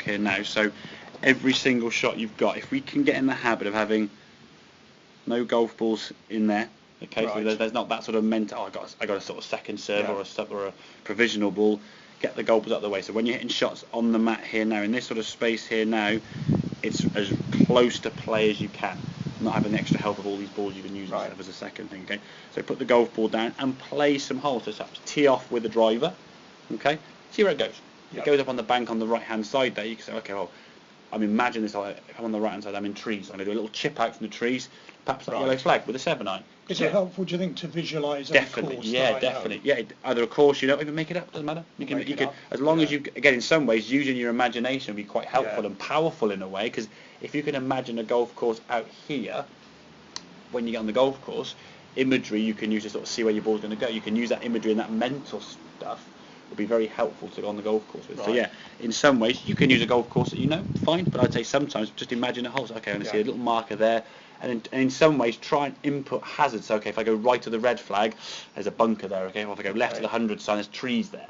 here now. So every single shot you've got, if we can get in the habit of having no golf balls in there, okay, Right. so there's not that sort of mental, oh, I got a sort of second serve or a provisional ball. Get the golf balls out of the way. So when you're hitting shots on the mat here now, in this sort of space here now, it's as close to play as you can. Not having the extra help of all these balls you can use as a second thing. Okay, so put the golf ball down and play some holes. So tee off with the driver. Okay, see where it goes. It goes up on the bank on the right hand side there. You can say, okay, well, I'm imagining this. If I'm on the right hand side, I'm in trees. I'm going to do a little chip out from the trees, perhaps that yellow flag with a 7-iron. Is it helpful, do you think, to visualise definitely, a course? Definitely. Yeah, either a course, you don't even make it up, doesn't matter. You can as long as you, again, in some ways, using your imagination will be quite helpful and powerful in a way, because if you can imagine a golf course out here, when you get on the golf course, imagery you can use to sort of see where your ball's going to go. You can use that imagery and that mental stuff will be very helpful to go on the golf course with. So yeah, in some ways you can use a golf course that you know, fine, but I'd say sometimes just imagine a hole. So, okay, I'm going to see a little marker there. And in some ways, try and input hazards. So, okay, if I go right to the red flag, there's a bunker there. Okay, or if I go left to the 100 sign, there's trees there.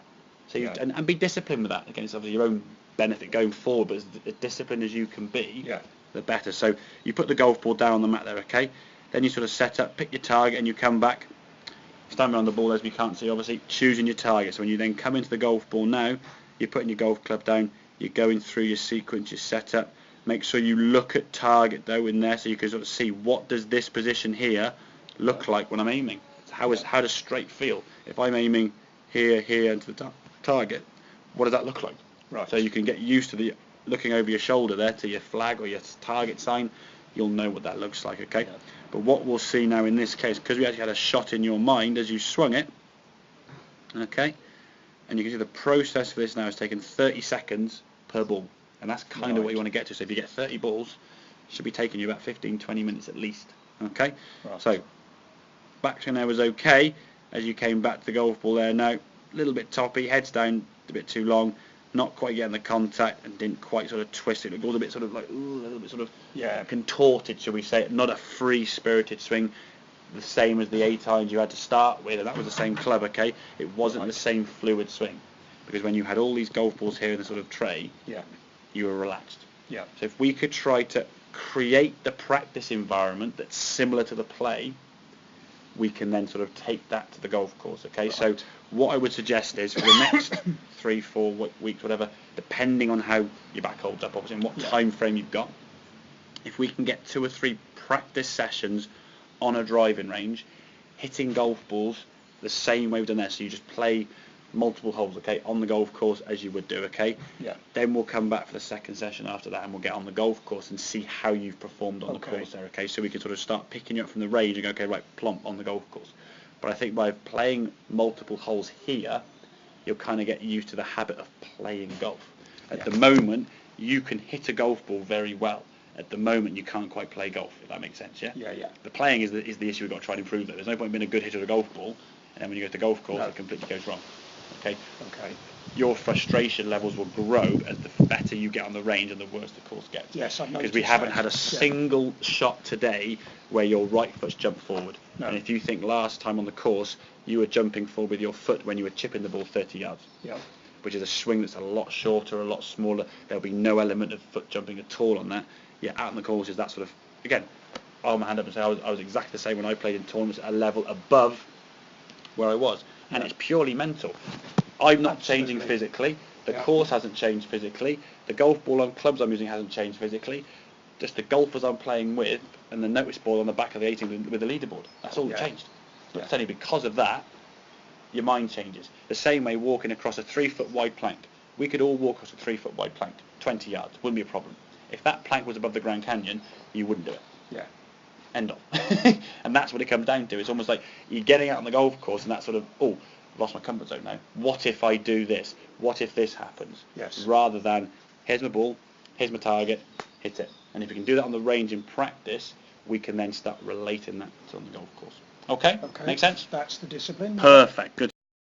So and be disciplined with that. Again, it's obviously your own benefit going forward, but as disciplined as you can be, the better. So you put the golf ball down on the mat there. Okay, then you sort of set up, pick your target, and you come back, stand on the ball as we can't see, obviously, choosing your target. So when you then come into the golf ball now, you're putting your golf club down. You're going through your sequence, your setup. Make sure you look at target though in there, so you can sort of see what does this position here look like when I'm aiming. So how does straight feel? If I'm aiming here into the target, what does that look like? Right. So you can get used to the looking over your shoulder there to your flag or your target sign. You'll know what that looks like. Okay. Yeah. But what we'll see now in this case, because we actually had a shot in your mind as you swung it. Okay. And you can see the process for this now is taking 30 seconds per ball. And that's kind of what you want to get to. So if you get 30 balls, it should be taking you about 15-20 minutes at least. Okay? Right. So, back to now was okay. As you came back to the golf ball there now, a little bit toppy, heads down, a bit too long, not quite getting the contact and didn't quite sort of twist it. It was a bit sort of like, a little bit sort of contorted, shall we say. Not a free-spirited swing, the same as the 8 irons you had to start with. And that was the same club, okay? It wasn't the same fluid swing. Because when you had all these golf balls here in the sort of tray, you were relaxed. Yeah. So if we could try to create the practice environment that's similar to the play, we can then sort of take that to the golf course. Okay. Right. So what I would suggest is for the next 3-4 weeks, whatever, depending on how your back holds up, obviously, and what time frame you've got, if we can get 2 or 3 practice sessions on a driving range, hitting golf balls the same way we've done there. So you just play multiple holes, okay, on the golf course as you would do, okay? Yeah. Then we'll come back for the second session after that and we'll get on the golf course and see how you've performed on the course there, okay? So we can sort of start picking you up from the range and go, okay, right, plump on the golf course. But I think by playing multiple holes here, you'll kind of get used to the habit of playing golf. At the moment, you can hit a golf ball very well. At the moment, you can't quite play golf, if that makes sense, yeah? Yeah. The playing is the issue we've got to try and improve there. There's no point in being a good hitter of a golf ball, and then when you go to the golf course, it completely goes wrong. Okay. Your frustration levels will grow as the better you get on the range and the worse the course gets. Yes, I've noticed. Because we haven't had a single shot today where your right foot's jumped forward. No. And if you think last time on the course you were jumping forward with your foot when you were chipping the ball 30 yards, which is a swing that's a lot shorter, a lot smaller. There'll be no element of foot jumping at all on that. Out on the course is that sort of, again, I'll hold my hand up and say I was exactly the same when I played in tournaments at a level above where I was. And it's purely mental. I'm not changing physically. The course hasn't changed physically. The golf ball on clubs I'm using hasn't changed physically. Just the golfers I'm playing with and the notice board on the back of the 18 with the leaderboard. That's all that changed. But it's only because of that your mind changes. The same way walking across a 3-foot wide plank. We could all walk across a 3-foot wide plank, 20 yards. Wouldn't be a problem. If that plank was above the Grand Canyon, you wouldn't do it. Yeah. End of. And that's what it comes down to. It's almost like you're getting out on the golf course and that sort of, I've lost my comfort zone now. What if I do this? What if this happens? Yes. Rather than, here's my ball, here's my target, hit it. And if we can do that on the range in practice, we can then start relating that to on the golf course. Okay? Make sense? That's the discipline. Perfect. Good.